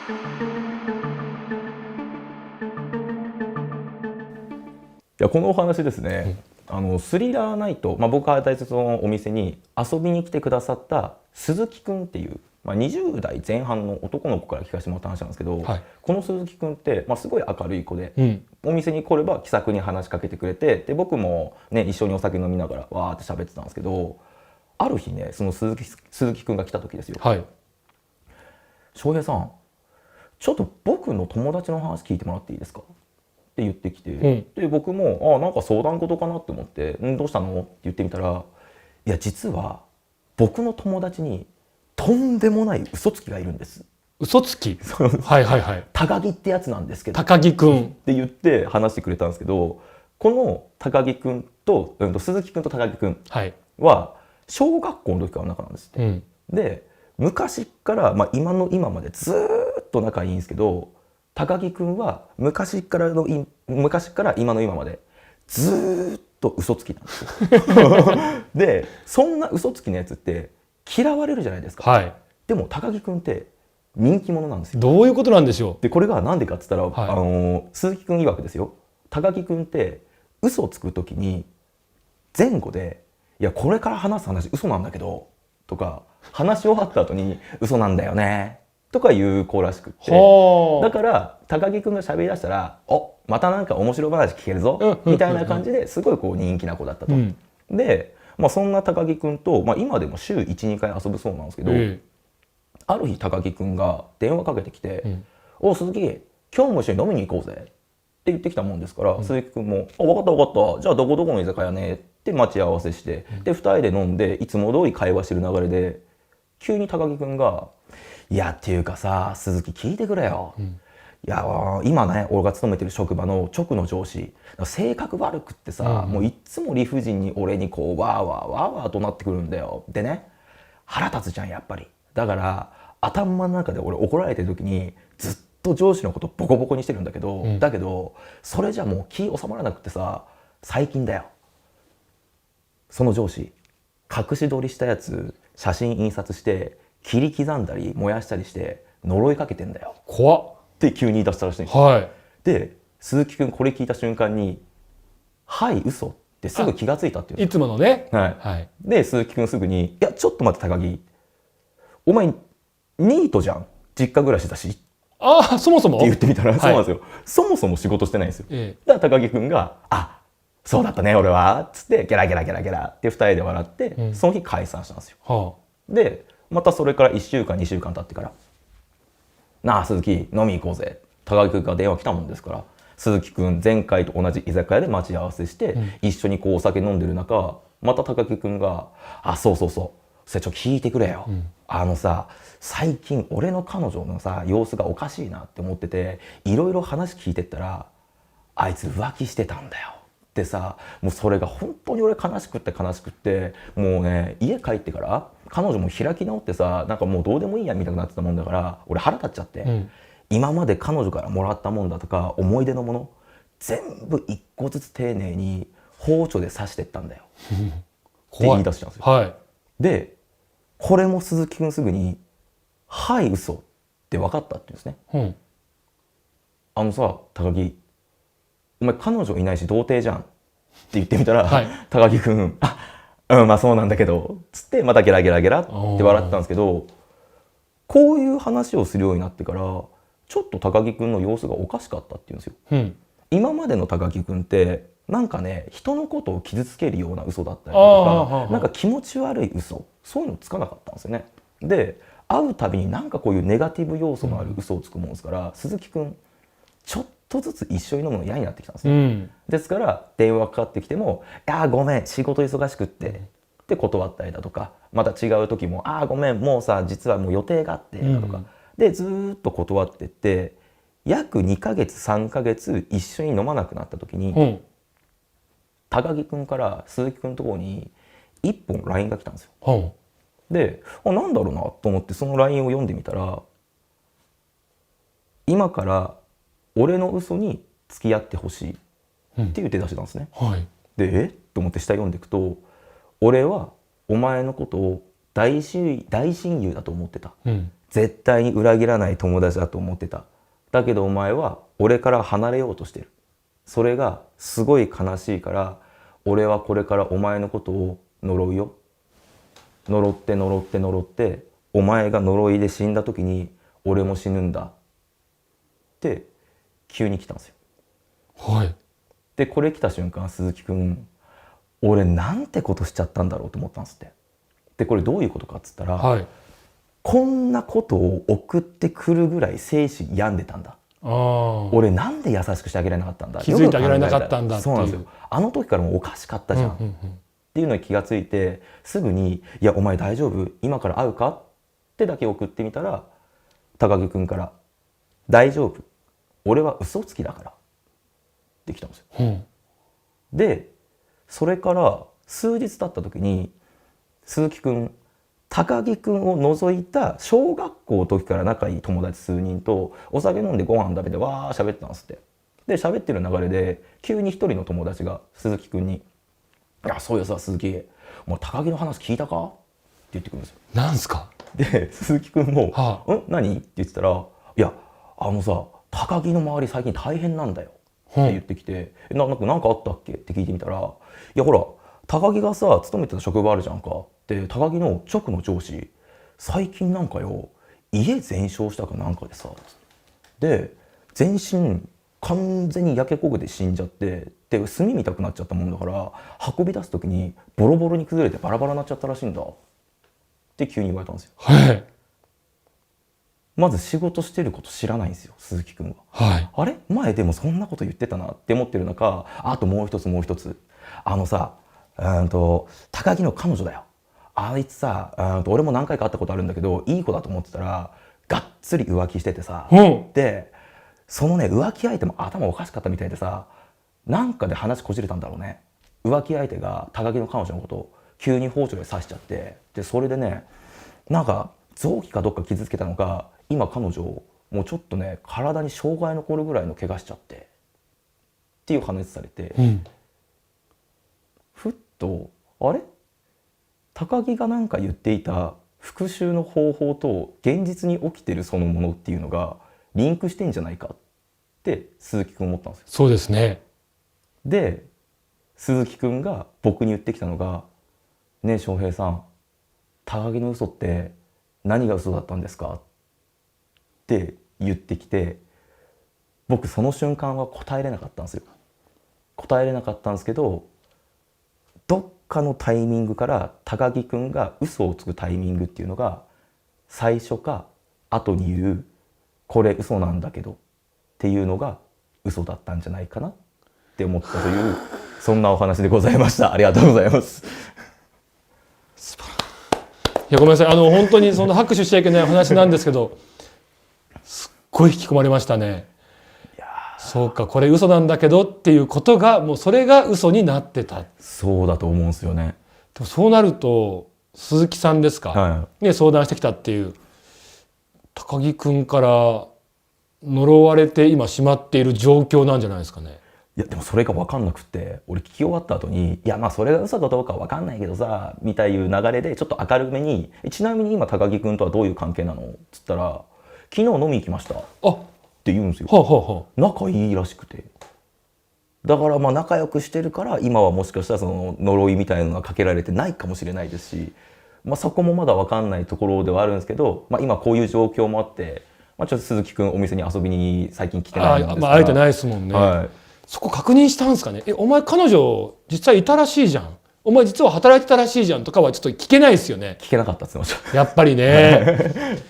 いやこのお話ですね、スリラーナイト、僕が大切のお店に遊びに来てくださった鈴木くんっていう、20代前半の男の子から聞かせてもらった話なんですけど、はい、この鈴木くんって、すごい明るい子で、うん、お店に来れば気さくに話しかけてくれて、で僕も、ね、一緒にお酒飲みながらわーって喋ってたんですけど、ある日ねその鈴木くんが来た時ですよ。はい、翔平さん、ちょっと僕の友達の話聞いてもらっていいですかって言ってきて、で僕もなんか相談事かなって思って「どうしたの?」って言ってみたら「いや実は僕の友達にとんでもない嘘つきがいるんです」嘘つきはいはいはい高木ってやつなんですけど高木くんって言って話してくれたんですけど、この高木くんと、鈴木くんと高木くんは小学校の時から仲なんですって、で昔から、今の今までずーっと仲いいんですけど、高木くんは昔から今の今までずーっと嘘つきなんですよでそんな嘘つきのやつって嫌われるじゃないですか、はい、でも高木くんって人気者なんですよ。どういうことなんでしょう。でこれがなんでかっつったら、はい、鈴木くん曰くですよ、高木くんって嘘をつく時に前後で「いやこれから話す話嘘なんだけど」とか話し終わった後に「嘘なんだよね」とか言う子らしくって、だから高木くんが喋りだしたら「おまたなんか面白い話聞けるぞ」みたいな感じですごいこう人気な子だったと。で、そんな高木くんと、今でも週 1,2 回遊ぶそうなんですけど、ある日高木くんが電話かけてきて「お鈴木今日も一緒に飲みに行こうぜ」って言ってきたもんですから、鈴木くんも「あ分かった分かった、じゃあどこどこの居酒屋ね」って待ち合わせして、で2人で飲んでいつも通り会話してる流れで急に高木くんが「いやっていうかさ鈴木聞いてくれよ、いや今ね俺が勤めてる職場の直の上司性格悪くってさ、もういっつも理不尽に俺にこうわーわーわーわーとなってくるんだよ。でね腹立つじゃんやっぱり。だから頭の中で俺怒られてる時にずっと上司のことボコボコにしてるんだけど、だけどそれじゃもう気収まらなくてさ、最近だよその上司隠し撮りしたやつ写真印刷して切り刻んだり燃やしたりして呪いかけてんだよ怖っって急に言い出したらしいんですよ。はい、で鈴木くんこれ聞いた瞬間に「はい嘘」ってすぐ気がついたっていうんですよ。いつものね、はいはい、で鈴木くんすぐに「いやちょっと待って高木、お前ニートじゃん、実家暮らしだし」ああそもそもって言ってみたら、そうなんですよ、そもそも仕事してないんですよ。だから高木くんが「あそうだったね俺は」っつってゲラゲラゲラゲラって2人で笑って、その日解散したんですよ。でまたそれから1週間2週間経ってから「なあ鈴木飲み行こうぜ」高木くんが電話来たもんですから、鈴木くん前回と同じ居酒屋で待ち合わせして、一緒にこうお酒飲んでる中、また高木くんが「あそうそうそうそれちょっと聞いてくれよ、あのさ最近俺の彼女のさ様子がおかしいなって思ってて、いろいろ話聞いてったらあいつ浮気してたんだよ」ってさ、もうそれが本当に俺悲しくって悲しくって、もうね家帰ってから彼女も開き直ってさ、なんかもうどうでもいいやみたいになってたもんだから俺腹立っちゃって、今まで彼女からもらったもんだとか思い出のもの全部一個ずつ丁寧に包丁で刺してったんだよって言い出したんですよ。でこれも鈴木くんすぐに「はい嘘って分かった」って言うんですね。あのさ高木お前彼女いないし童貞じゃんって言ってみたら、高木くん「あまあそうなんだけど」つってまたゲラゲラゲラって笑ってたんですけど、こういう話をするようになってからちょっと高木くんの様子がおかしかったっていうんですよ。今までの高木くんってなんかね人のことを傷つけるような嘘だったりとか、なんか気持ち悪い嘘、そういうのつかなかったんですよね。で会うたびになんかこういうネガティブ要素のある嘘をつくもんですから、鈴木くんちょっとずつ一緒に飲むの嫌になってきたんですよ。ですから電話かかってきても「いやごめん仕事忙しくって」って断ったりだとか、また違う時も「あごめんもうさ実はもう予定があって」だとか、でずっと断ってって約2ヶ月3ヶ月一緒に飲まなくなった時に、高木くんから鈴木くんのところに1本 LINE が来たんですよ。でなんだろうなと思ってその LINE を読んでみたら「今から俺の嘘に付き合ってほしい」っていう手出してたんですね。でと思って下読んでいくと「俺はお前のことを大親友だと思ってた、絶対に裏切らない友達だと思ってた。だけどお前は俺から離れようとしてる。それがすごい悲しいから、俺はこれからお前のことを呪うよ。呪って呪って呪って、お前が呪いで死んだ時に俺も死ぬんだって急に来たんですよ。はい。でこれ来た瞬間、鈴木くん、俺なんてことしちゃったんだろうと思ったんですって。でこれどういうことかっつったら、はい、こんなことを送ってくるぐらい精神病んでたんだ。俺なんで優しくしてあげられなかったんだ、気づいてあげられなかったんだっていう。そうなんですよ。あの時からもうおかしかったじゃん、っていうのに気がついて、すぐに「いやお前大丈夫？今から会うか?」ってだけ送ってみたら、高木くんから「大丈夫、俺は嘘つきだから」ってきたんですよ。でそれから数日経った時に、鈴木くん高木くんを除いた小学校の時から仲いい友達数人とお酒飲んでご飯食べてわー喋ってたんですって。で喋ってる流れで急に一人の友達が鈴木くんに「いやそういやさ鈴木、もう高木の話聞いたか?」って言ってくるんですよ。なんすか。で鈴木くんも「ん何?」って言ってたら「いやさ高木の周り最近大変なんだよ」って言ってきて「なんかあったっけ?」って聞いてみたら「いやほら高木がさ勤めてた職場あるじゃんか。で高木の直の上司最近なんかよ家全焼したかなんかでさ、で全身完全に焼け焦げて死んじゃって、で炭見たくなっちゃったもんだから運び出す時にボロボロに崩れてバラバラになっちゃったらしいんだって急に言われたんですよ。はい。まず仕事してること知らないんですよ鈴木くんは。はい。あれ前でもそんなこと言ってたなって思ってる中、あともう一つさ、高木の彼女だよ。あいつさ、俺も何回か会ったことあるんだけどいい子だと思ってたらがっつり浮気しててさ、でそのね浮気相手も頭おかしかったみたいでさ、なんかで話こじれたんだろうね。浮気相手が高木の彼女のことを急に包丁で刺しちゃって、でそれでねなんか臓器かどっか傷つけたのか、今彼女もうちょっとね体に障害残るぐらいの怪我しちゃってっていう話されて、ふっとあれ高木がなんか言っていた復讐の方法と現実に起きてるそのものっていうのがリンクしてんじゃないかって鈴木くん思ったんですよ。そうですね。で鈴木くんが僕に言ってきたのが「ねえ翔平さん、高木の嘘って何が嘘だったんですか?」って言ってきて、僕その瞬間は答えれなかったんですよ。答えれなかったんですけど、どっかのタイミングから高木くんが嘘をつくタイミングっていうのが最初か後に言う「これ嘘なんだけど」っていうのが嘘だったんじゃないかなって思ったというそんなお話でございました。ありがとうございます。いやごめんなさい、本当にその拍手しちゃいけない話なんですけどすっごい引き込まれましたね。そうか、これ嘘なんだけどっていうことがもうそれが嘘になってた。そうだと思うんですよね。でもそうなると鈴木さんですか、ね、相談してきたっていう高木くんから呪われて今しまっている状況なんじゃないですかね。いやでもそれが分かんなくて、俺聞き終わった後に「いやまあそれが嘘かどうかは分かんないけどさ」みたいな流れでちょっと明るめに「ちなみに今高木くんとはどういう関係なの?」っつったら「昨日飲み行きました」って言うんですよ。仲いいらしくて、だからまあ仲良くしてるから今はもしかしたらその呪いみたいなのがかけられてないかもしれないですし、まあ、そこもまだ分かんないところではあるんですけど、まあ、今こういう状況もあって、まあ、ちょっと鈴木くんお店に遊びに最近来てないんですから、会えてないですもんね、そこ確認したんですかね。お前彼女実際いたらしいじゃん、お前実は働いてたらしいじゃんとかはちょっと聞けないですよね。聞けなかったですねやっぱりね